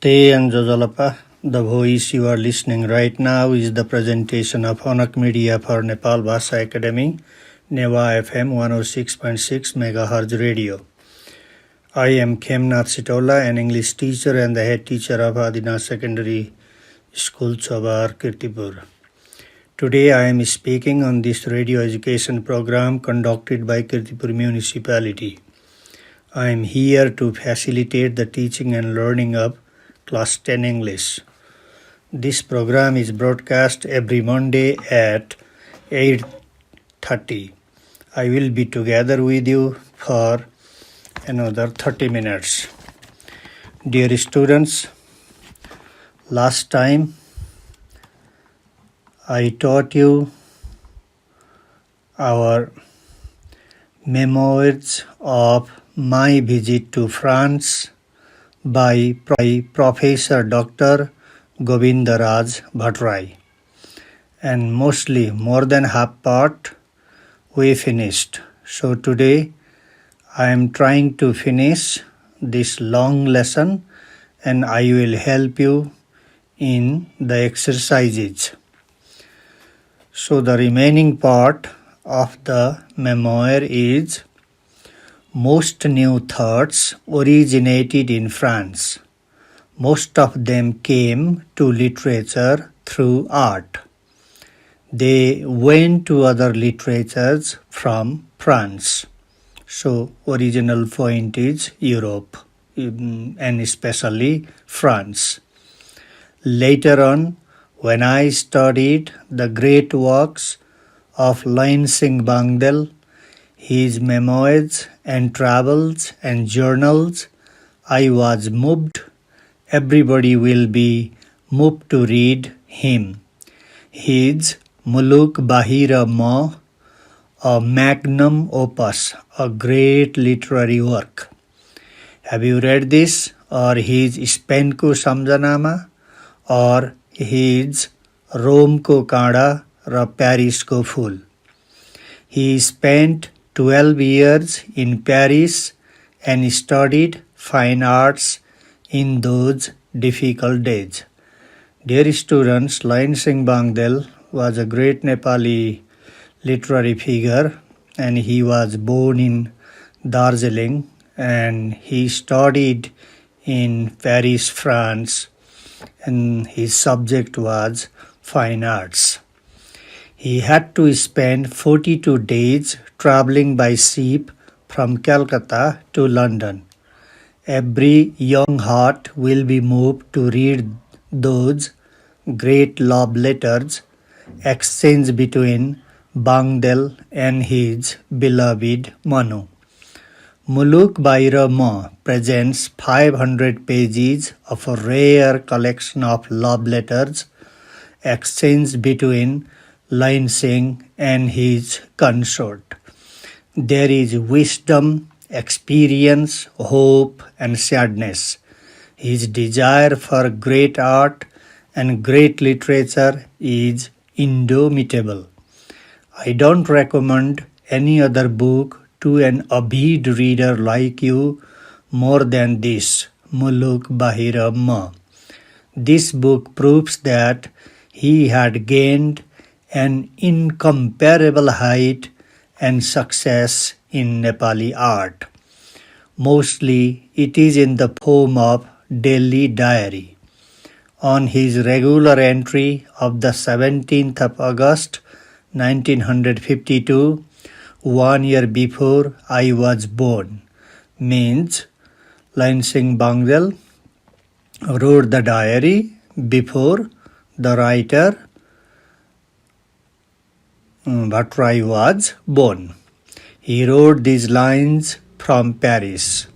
Namaste and Jojalapa. The voice you are listening right now is the presentation of Honak Media for Nepal Bhasha Academy, Neva FM 106.6 MHz radio. I am Khemnath SITAULA, an English teacher and the head teacher of Adina Secondary School, Chobar, Kirtipur. Today I am speaking on this radio education program conducted by Kirtipur Municipality. I am here to facilitate the teaching and learning of Class 10 English. This program is broadcast every Monday at 8:30. I will be together with you for another 30 minutes. Dear students, last time I taught you our memoirs of my visit to France by Professor Dr. Govindaraj Bhattrai, and mostly more than half part we finished. So today I am trying to finish this long lesson and I will help you in the exercises. So the remaining part of the memoir is most new thoughts originated in France. Most of them came to literature through art. They went to other literatures from France. So original point is Europe and especially France. Later on, when I studied the great works of Lain Singh Bangdel, his memoirs and travels and journals, I was moved. Everybody will be moved to read him. His Muluk Bahira Ma, a magnum opus, a great literary work. Have you read this, or his Spain ko Samjanama, or his Rome ko Kada ra Paris ko Phul? He spent 12 years in Paris and studied fine arts in those difficult days. Dear students, Lain Singh Bangdel was a great Nepali literary figure, and he was born in Darjeeling and he studied in Paris, France, and his subject was fine arts. He had to spend 42 days traveling by ship from Calcutta to London. Every young heart will be moved to read those great love letters exchanged between Bangdel and his beloved Manu. Muluk Bahira Ma presents 500 pages of a rare collection of love letters exchanged between Lain Singh and his consort. There is wisdom, experience, hope, and sadness. His desire for great art and great literature is indomitable. I don't recommend any other book to an avid reader like you more than this, Muluk Bahira Ma. This book proves that he had gained an incomparable height and success in Nepali art. Mostly it is in the form of daily diary. On his regular entry of the 17th of August 1952, 1 year before I was born, means Lain Singh Bangdel wrote the diary before the writer Bhattrai was born. He wrote these lines from Paris.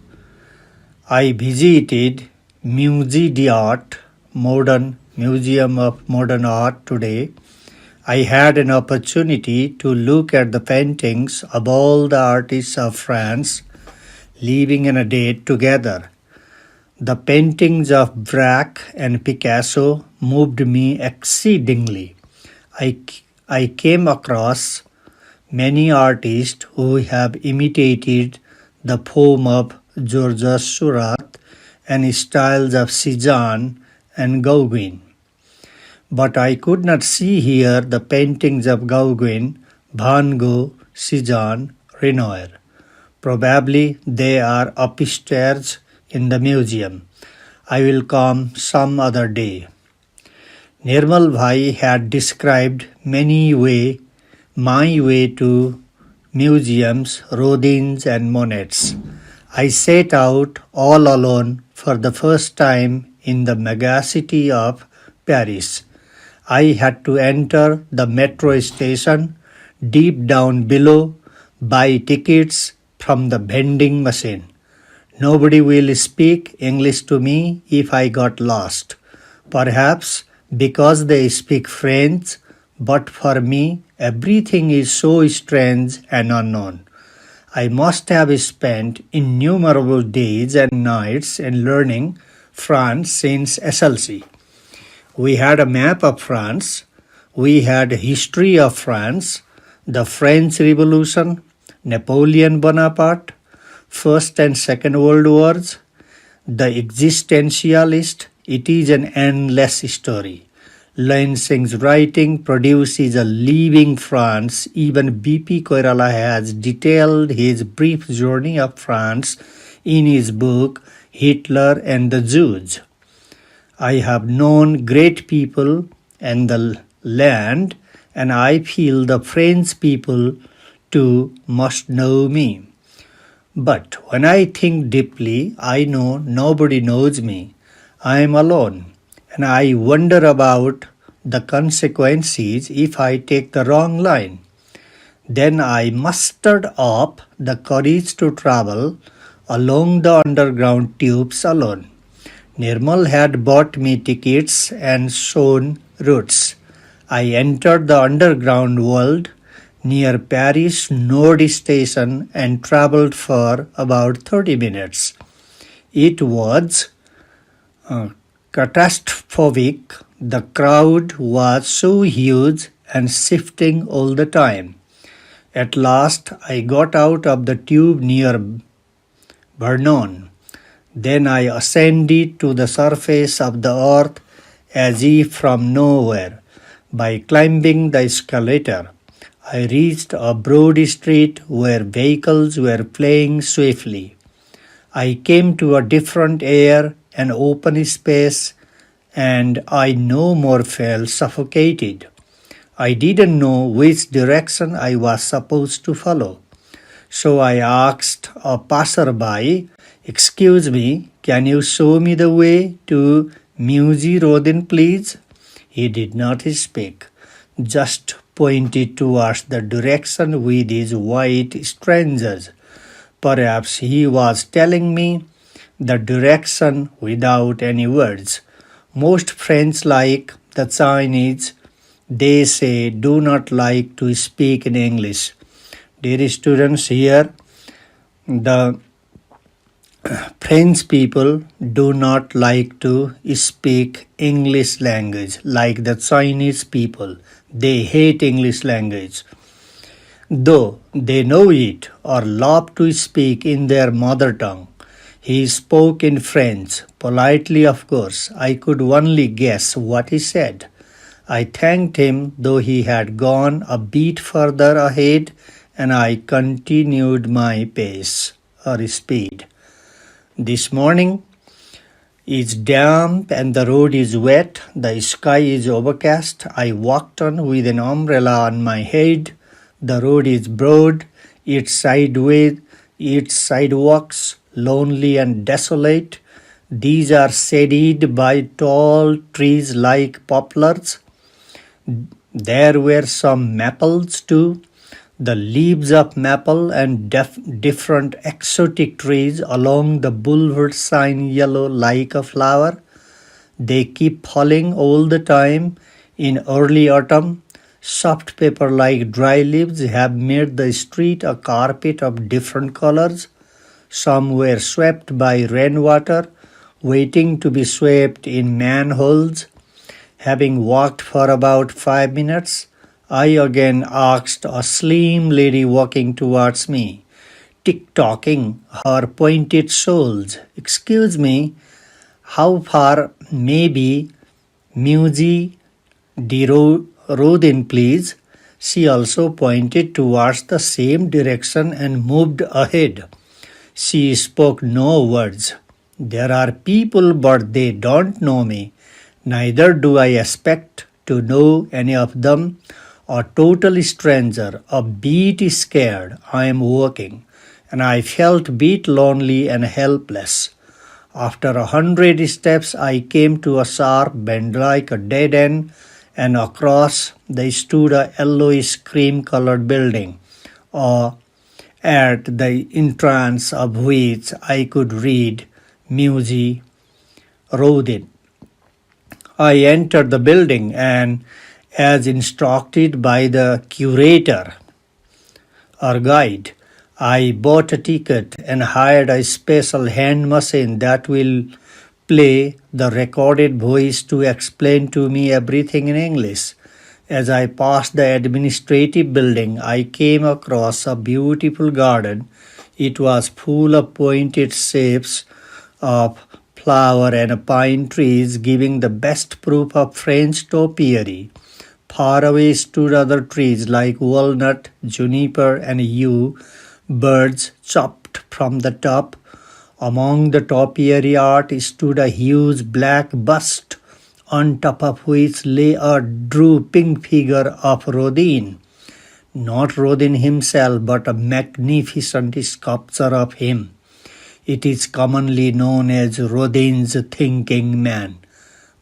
I visited Musée d'Art, Modern Museum of Modern Art today. I had an opportunity to look at the paintings of all the artists of France living in a day together. The paintings of Braque and Picasso moved me exceedingly. I came across many artists who have imitated the form of Georges Seurat and styles of Cézanne and Gauguin. But I could not see here the paintings of Gauguin, Van Gogh, Cézanne, Renoir. Probably they are upstairs in the museum. I will come some other day. Nirmal Bhai had described my way to museums, Rodins and Monets. I set out all alone for the first time in the megacity of Paris. I had to enter the metro station deep down below, buy tickets from the vending machine. Nobody will speak English to me if I got lost. Perhaps because they speak French, but for me everything is so strange and unknown. I must have spent innumerable days and nights in learning France since SLC. We had a map of France, we had a history of France, the French Revolution, Napoleon Bonaparte, First and Second World Wars, the existentialist. It is an endless story. Lansing's writing produces a living France. Even B.P. Koirala has detailed his brief journey of France in his book Hitler and the Jews. I have known great people and the land, and I feel the French people too must know me. But when I think deeply, I know nobody knows me. I am alone, and I wonder about the consequences if I take the wrong line. Then I mustered up the courage to travel along the underground tubes alone. Nirmal had bought me tickets and shown routes. I entered the underground world near Paris Nord station and travelled for about 30 minutes. It was catastrophic. The crowd was so huge and shifting all the time. At last I got out of the tube near Vernon. Then I ascended to the surface of the earth as if from nowhere. By climbing the escalator, I reached a broad street where vehicles were playing swiftly. I came to a different air, an open space, and I no more felt suffocated. I didn't know which direction I was supposed to follow. So I asked a passerby, "Excuse me, can you show me the way to Musée Rodin, please?" He did not speak, just pointed towards the direction with his white strangers. Perhaps he was telling me the direction without any words. Most French, like the Chinese, they say do not like to speak in English. Dear students, here the French people do not like to speak English language like the Chinese people. They hate English language. Though they know it or love to speak in their mother tongue. He spoke in French, politely of course. I could only guess what he said. I thanked him, though he had gone a bit further ahead, and I continued my pace or speed. This morning is damp and the road is wet. The sky is overcast. I walked on with an umbrella on my head. The road is broad, its sidewalks lonely and desolate. These are shaded by tall trees like poplars. There were some maples too. The leaves of maple and different exotic trees along the boulevard shine yellow like a flower. They keep falling all the time in early autumn. Soft paper like dry leaves have made the street a carpet of different colors. Some were swept by rainwater, waiting to be swept in manholes. Having walked for about 5 minutes, I again asked a slim lady walking towards me, tick-tocking her pointed soles, "Excuse me, How far? Maybe Musée de Rodin, please. She also pointed towards the same direction and moved ahead. She spoke no words. There are people, but they don't know me. Neither do I expect to know any of them. A total stranger, a bit scared. I am walking, and I felt a bit lonely and helpless. After 100 steps, I came to a sharp bend like a dead end, and across there stood a yellowish cream-colored building, at the entrance of which I could read Musée Rodin. I entered the building and, as instructed by the curator or guide, I bought a ticket and hired a special hand machine that will play the recorded voice to explain to me everything in English. As I passed the administrative building, I came across a beautiful garden. It was full of pointed shapes of flower and pine trees, giving the best proof of French topiary. Far away stood other trees like walnut, juniper, and yew. Birds chopped from the top. Among the topiary art stood a huge black bust, on top of which lay a drooping figure of Rodin. Not Rodin himself, but a magnificent sculpture of him. It is commonly known as Rodin's thinking man.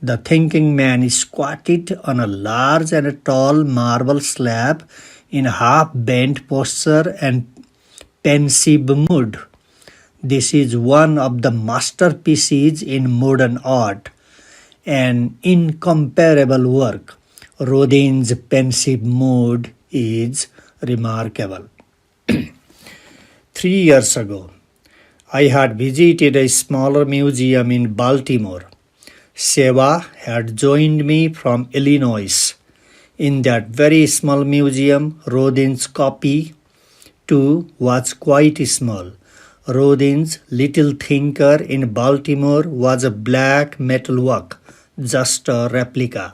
The thinking man is squatted on a large and tall marble slab in half-bent posture and pensive mood. This is one of the masterpieces in modern art, an incomparable work. Rodin's pensive mood is remarkable. 3 years ago, I had visited a smaller museum in Baltimore. Seva had joined me from Illinois. In that very small museum, Rodin's copy too was quite small. Rodin's Little Thinker in Baltimore was a black metal work, just a replica.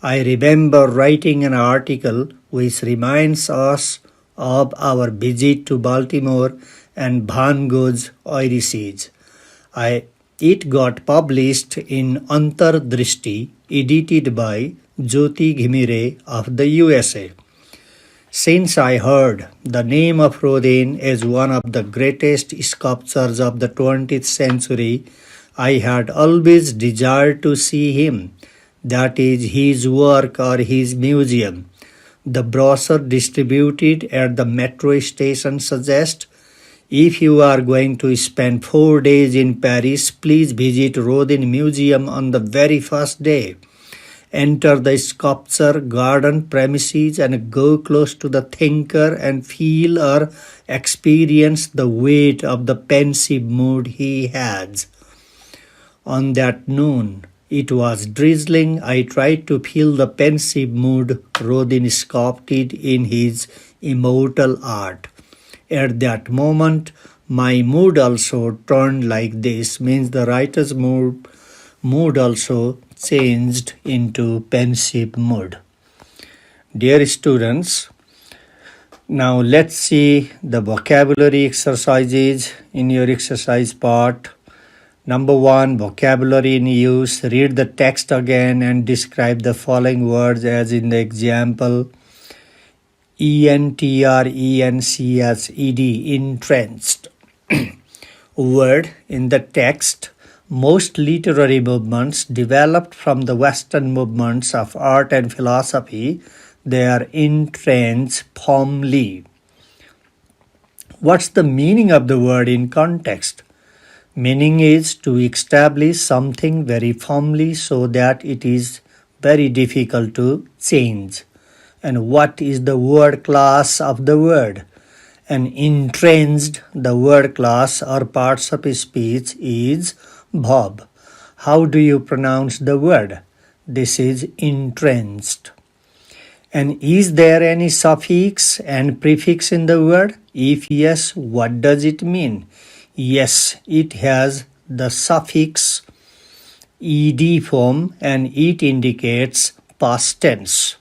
I remember writing an article which reminds us of our visit to Baltimore and Van Gogh's Odyssey. It got published in Antardrishti, edited by Jyoti Ghimire of the USA. Since I heard the name of Rodin as one of the greatest sculptors of the 20th century, I had always desired to see him, that is, his work or his museum. The brochure distributed at the metro station suggests, if you are going to spend 4 days in Paris, please visit Rhoden Museum on the very first day. Enter the sculpture garden premises and go close to the thinker and feel or experience the weight of the pensive mood he has. On that noon, it was drizzling. I tried to feel the pensive mood Rodin sculpted in his immortal art. At that moment, my mood also turned like this, means the writer's mood also changed into pensive mood. Dear students, now let's see the vocabulary exercises in your exercise part. Number 1, vocabulary in use. Read the text again and describe the following words as in the example. ENTRENCHED, entrenched. Word in the text. Most literary movements developed from the Western movements of art and philosophy, they are entrenched firmly. What's the meaning of the word in context? Meaning is to establish something very firmly so that it is very difficult to change. And what is the word class of the word? And entrenched, the word class or parts of speech is verb. How do you pronounce the word? This is entrenched. And is there any suffix and prefix in the word? If yes, what does it mean? Yes, it has the suffix ed form, and it indicates past tense.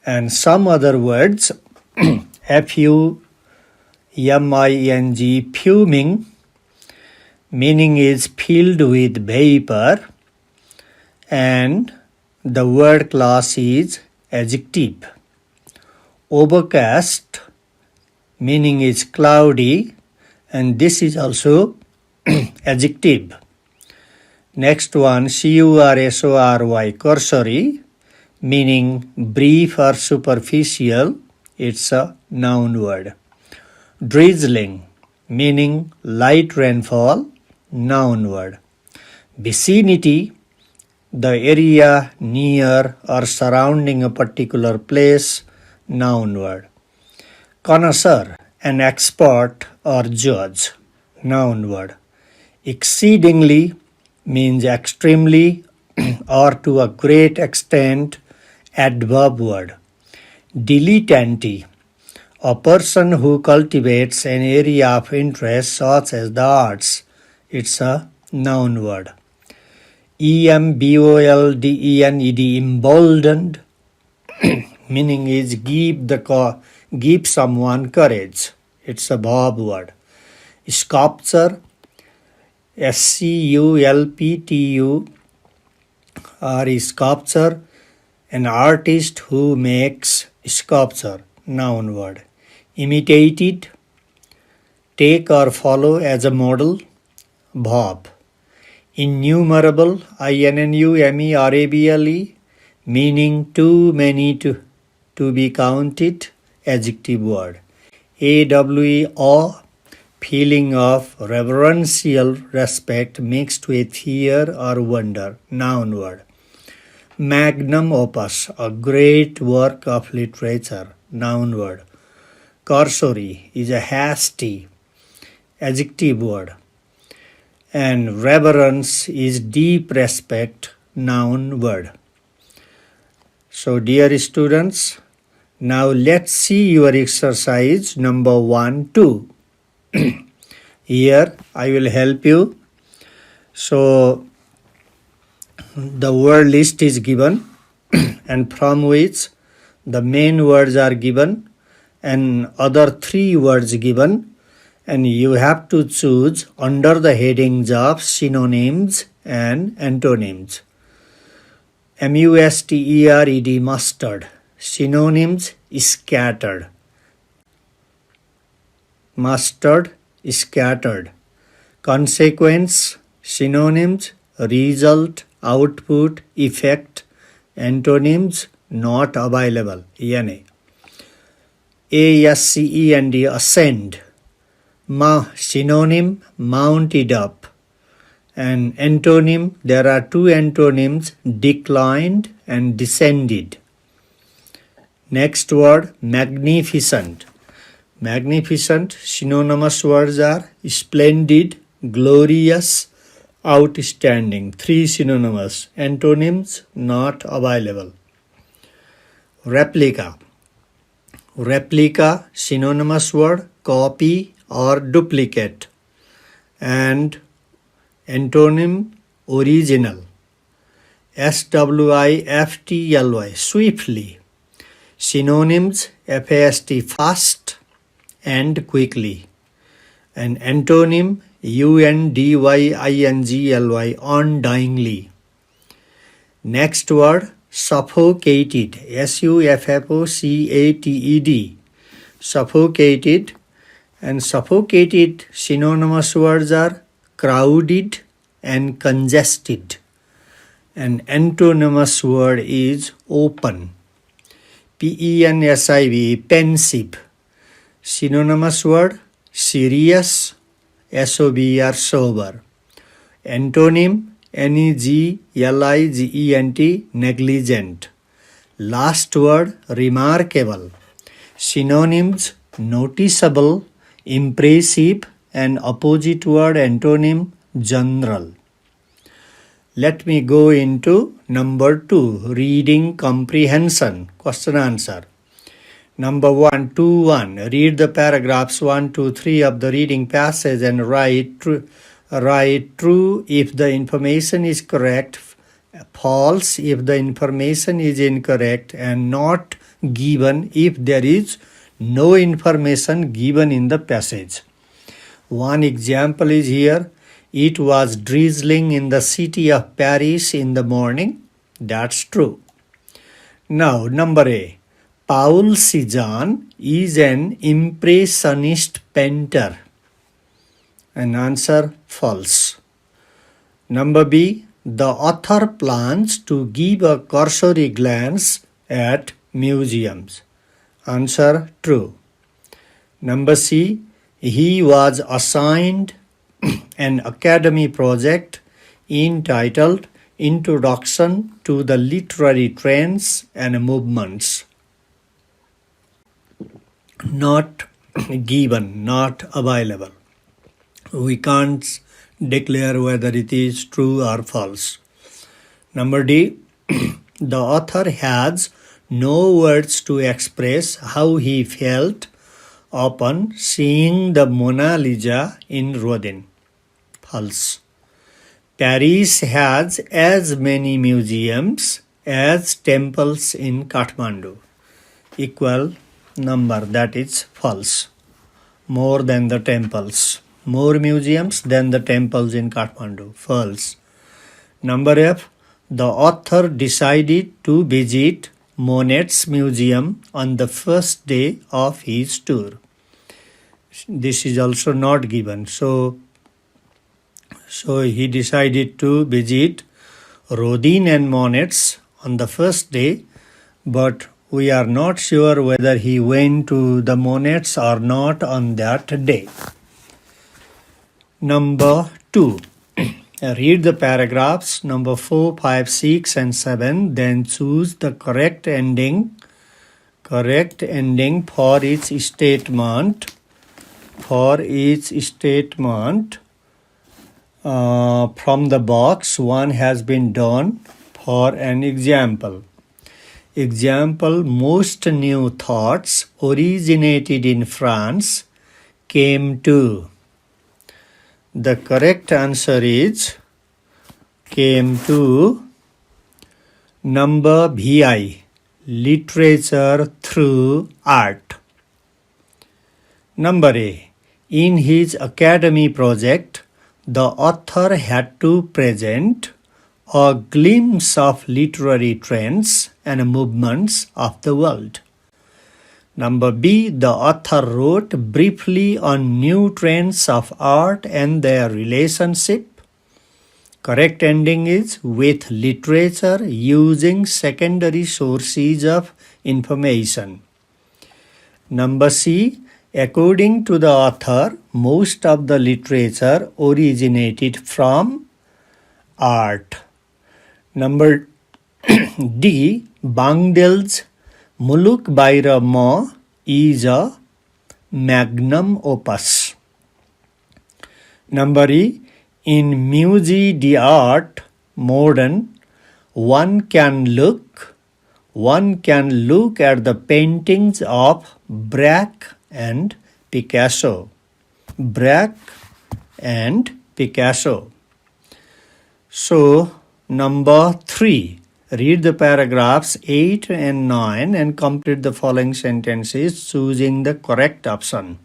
And some other words, fuming, fuming, meaning is filled with vapor, and the word class is adjective. Overcast, meaning is cloudy, and this is also adjective. Next one, cursory, cursory, meaning brief or superficial, it's a noun word. Drizzling, meaning light rainfall, noun word. Vicinity, the area near or surrounding a particular place, noun word. Connoisseur, an expert or judge, noun word. Exceedingly means extremely or to a great extent, adverb word. Dilettante, a person who cultivates an area of interest such as the arts, it's a noun word. emboldened, emboldened, meaning is give someone courage, it's a verb word. Sculpture, sculptu, or sculpture, an artist who makes sculpture, noun word. Imitated, take or follow as a model, verb. Innumerable, innumerable, meaning too many to be counted, adjective word. awe, feeling of reverential respect mixed with fear or wonder, noun word. Magnum opus, a great work of literature, noun word. Cursory is a hasty, adjective word. And reverence is deep respect, noun word. So dear students, now let's see your exercise number 1, 2. Here I will help you. So the word list is given and from which the main words are given and other 3 words given, and you have to choose under the headings of synonyms and antonyms. mustard, mustard. Synonyms, scattered. Mustard, scattered. Consequence, synonyms, result, output, effect. Antonyms, not available. ASCEND, ascend. Synonym, mounted up. And antonym, there are 2 antonyms, declined and descended. Next word, magnificent. Magnificent, synonymous words are splendid, glorious, outstanding. 3 synonymous. Antonyms, not available. Replica. Replica, synonymous word, copy or duplicate. And antonym, original. swiftly, swiftly. Synonyms, fast, fast and quickly. And antonym, undingly, undyingly. Next word, suffocated, suffocated. Suffocated. And suffocated synonymous words are crowded and congested. And antonymous word is open. pensive, pensive. Synonymous word, serious, sober, sober. Antonym, negligent, negligent. Last word, remarkable. Synonyms, noticeable, impressive, and opposite word, antonym, general. Let me go into number 2, reading comprehension, question answer. Number 1, 2, 1. Read the paragraphs 1, 2, 3 of the reading passage and write Write true if the information is correct, false if the information is incorrect, and not given if there is no information given in the passage. One example is here. It was drizzling in the city of Paris in the morning. That's true. Now, number A. Paul Cézanne is an impressionist painter. And answer, false. Number B. The author plans to give a cursory glance at museums. Answer, true. Number C. He was assigned an academy project entitled Introduction to the Literary Trends and Movements. Not given, not available. We can't declare whether it is true or false. Number D. The author has no words to express how he felt upon seeing the Mona Lisa in Rodin. False. Paris has as many museums as temples in Kathmandu. Equal number, that is false. More than the temples. More museums than the temples in Kathmandu. False. Number F. The author decided to visit Monet's museum on the first day of his tour. This is also not given. So he decided to visit Rodin and Monet's on the first day, but we are not sure whether he went to the Monet's or not on that day. Number 2. Read the paragraphs number 4, 5, 6 and 7, then choose the correct ending for each statement. From the box, one has been done for an example. Example, most new thoughts originated in France came to. The correct answer is came to number VI, literature through art. Number A. In his academy project, the author had to present a glimpse of literary trends and movements of the world. Number B. The author wrote briefly on new trends of art and their relationship. Correct ending is with literature using secondary sources of information. Number C. According to the author, most of the literature originated from art. Number D. Bangdel's Muluk Baira Ma is a magnum opus. Number E. In Musée d'Art Modern, one can look at the paintings of Braque and Picasso. So, number 3. Read the paragraphs 8 and 9 and complete the following sentences choosing the correct option.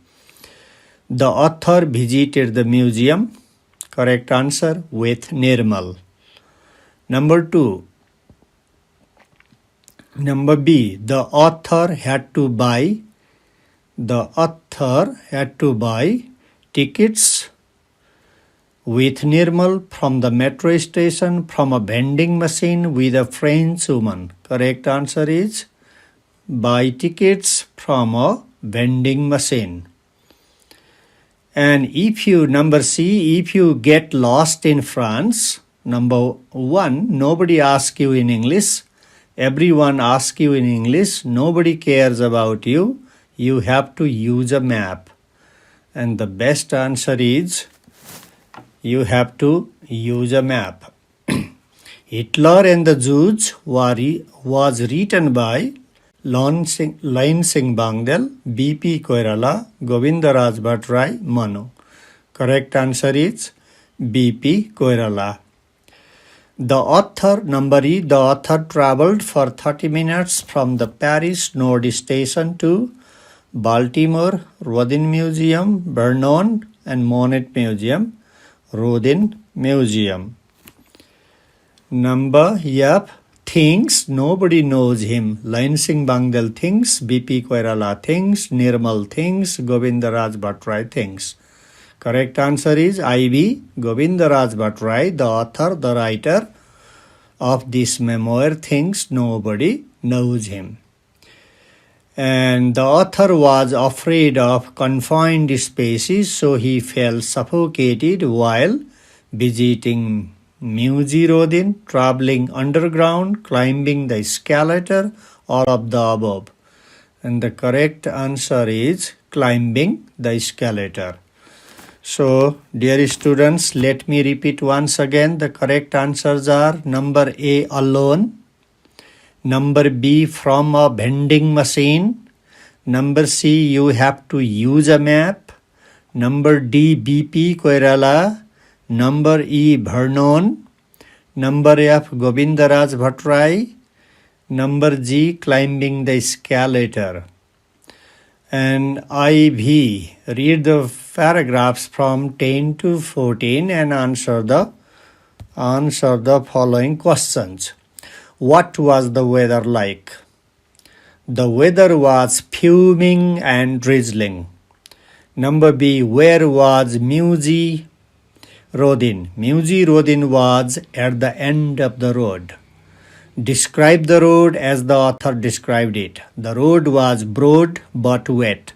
The author visited the museum. Correct answer with Nirmal. Number 2. Number B. The author had to buy tickets with Nirmal from the metro station from a vending machine with a French woman. Correct answer is buy tickets from a vending machine. And number C, if you get lost in France, number 1, nobody asks you in English. Everyone asks you in English. Nobody cares about you. You have to use a map. And the best answer is you have to use a map. Hitler and the Jews was written by Lain Singh Bangdel, B.P. Koirala, Govindaraj Bhattrai, Manu. Correct answer is B.P. Koirala. The author, number E, the author traveled for 30 minutes from the Paris Nord station to Baltimore, Rhoden Museum, Vernon and Monet Museum, Rhoden Museum. Number F, things, nobody knows him. Lain Singh Bangdal thinks, B.P. Koirala thinks, Nirmal thinks, Govindaraj Bhattrai thinks. Correct answer is IB, Govindaraj Bhattrai, the author, the writer of this memoir, thinks nobody knows him. And the author was afraid of confined spaces, so he felt suffocated while visiting Musée Rodin, traveling underground, climbing the escalator, all of the above. And the correct answer is climbing the escalator. So, dear students, let me repeat once again. The correct answers are number A, alone. Number B, from a vending machine. Number C, you have to use a map. Number D, B.P. Koirala. Number E, Vernon. Number F, Govindaraj Bhattrai. Number G, climbing the escalator. And IV, read the paragraphs from 10 to 14 and answer the following questions. What was the weather like? The weather was fuming and drizzling. Number B, where was Musée Rodin? Musée Rodin was at the end of the road. Describe the road as the author described it. The road was broad but wet.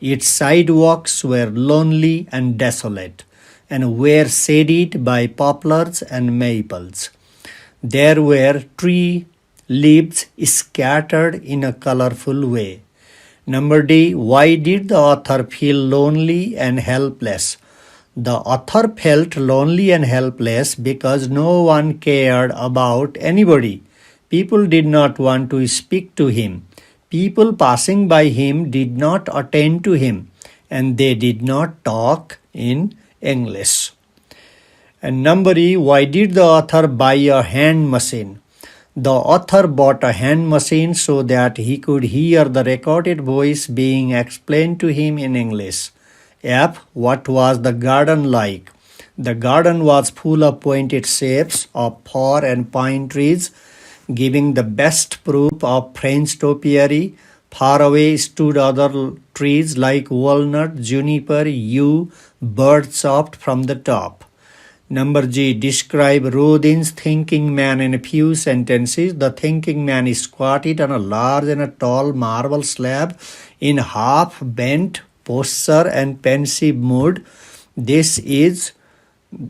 Its sidewalks were lonely and desolate, and were shaded by poplars and maples. There were tree leaves scattered in a colorful way. Number D, why did the author feel lonely and helpless? The author felt lonely and helpless because no one cared about anybody. People did not want to speak to him. People passing by him did not attend to him, and they did not talk in English. And number E, why did the author buy a hand machine? The author bought a hand machine so that he could hear the recorded voice being explained to him in English. F, what was the garden like? The garden was full of pointed shapes of fir and pine trees, giving the best proof of French topiary. Far away stood other trees like walnut, juniper, yew, bird-soft from the top. Number G, describe Rodin's thinking man in a few sentences. The thinking man is squatted on a large and a tall marble slab in half-bent posture and pensive mood. This is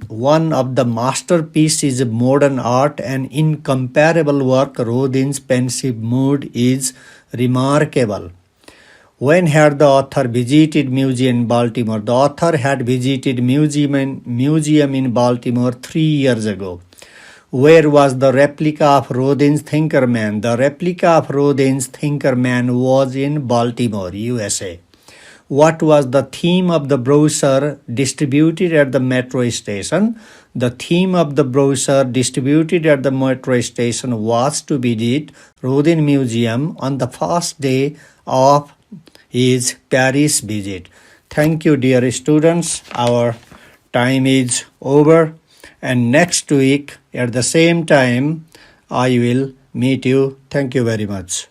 one of the masterpieces of modern art, an incomparable work. Rodin's pensive mood is remarkable. When had the author visited museum in Baltimore? The author had visited museum in Baltimore 3 years ago. Where was the replica of Rodin's Thinker Man? The replica of Rodin's Thinker Man was in Baltimore, USA. What was the theme of the brochure distributed at the metro station? The theme of the brochure distributed at the metro station was to visit Rhoden Museum on the first day of his Paris visit. Thank you, dear students. Our time is over, and next week at the same time I will meet you. Thank you very much.